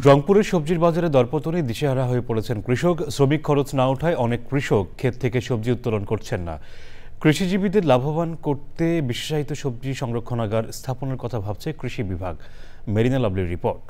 রংপুরের সবজির বাজারে দরপতনে দিশেহারা হয়ে পড়েছেন কৃষক। শ্রমিক খরচ না ওঠায় অনেক কৃষক ক্ষেত থেকে সবজি উত্তোলন করছেন না। কৃষিজীবীদের লাভবান করতে বিশেষায়িত সবজি সংরক্ষণাগার স্থাপনের কথা ভাবছে কৃষি বিভাগ। মেরিনা লাভলির রিপোর্ট।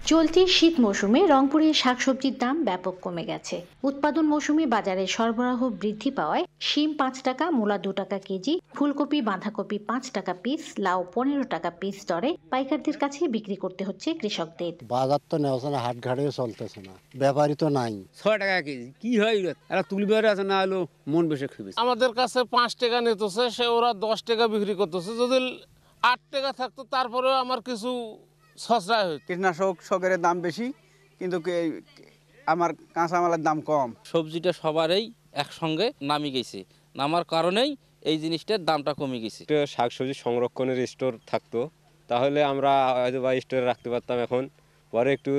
চলতি শীত মৌসুমে রংপুরে শাকসবজির দাম ব্যাপক কমে গেছে। উৎপাদন মৌসুমে বাজারে সরবরাহ বৃদ্ধি পাওয়ায় শিম 5 টাকা, মূলা 2 টাকা কেজি, ফুলকপি বাঁধাকপি 5 টাকা পিস, লাউ 15 টাকা পিস দরে পাইকারদের কাছে বিক্রি করতে হচ্ছে কৃষকদের। বাজার তো নেওয়া না, হাট ঘাটেও চলতেছে না, ব্যাপারই তো নাই। 6 টাকা কেজি কি হয়? এরা তুলবার আছে না হলো মন বেশি খুবই। আমাদের কাছে 5 টাকা নিতেছে, সে ওরা 10 টাকা বিক্রি করতেছে। যদি 8 টাকা থাকতো তারপরেও আমার কিছু সস্তায় হইতো। কীটনাশকের দাম বেশি, কিন্তু আমার কাঁচামালের দাম কম। সবজিটা সবারই একসঙ্গে নামি গেছে, নামার কারণেই এই জিনিসটার দামটা কমে গেছে। শাকসবজি সংরক্ষণের স্টোর থাকতো তাহলে আমরা হয়তো বা স্টোরে রাখতে পারতাম, এখন পরে একটু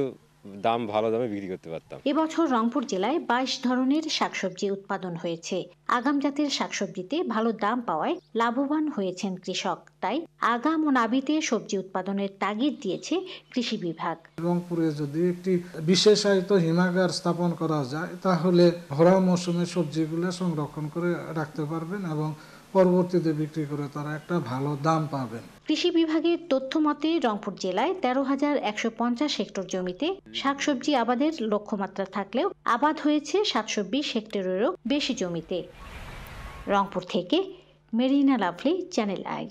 দাম ভালো দামে বিক্রি করতে পারতাম। এবছর রংপুর জেলায় 22 ধরনের শাকসবজি উৎপাদন হয়েছে। আগাম জাতের শাকসবজিতে ভালো দাম পাওয়ায় লাভবান হয়েছেন কৃষক। তাই আগাম ও নাবিতে সবজি উৎপাদনের তাগিদ দিয়েছে কৃষি বিভাগ। রংপুরে যদি একটি বিশেষায়িত হিমাগার স্থাপন করা যায় তাহলে ভরা মৌসুমে সবজিগুলো সংরক্ষণ করে রাখতে পারবেন এবং পরবর্তীতে বিক্রি করে তারা একটা ভালো দাম পাবেন। কৃষি বিভাগের তথ্য মতে রংপুর জেলায় 13,150 হেক্টর জমিতে শাকসবজি আবাদের লক্ষ্যমাত্রা থাকলেও আবাদ হয়েছে 720 হেক্টরেরও বেশি জমিতে। রংপুর থেকে মেরিনা লাভলি, চ্যানেল আই।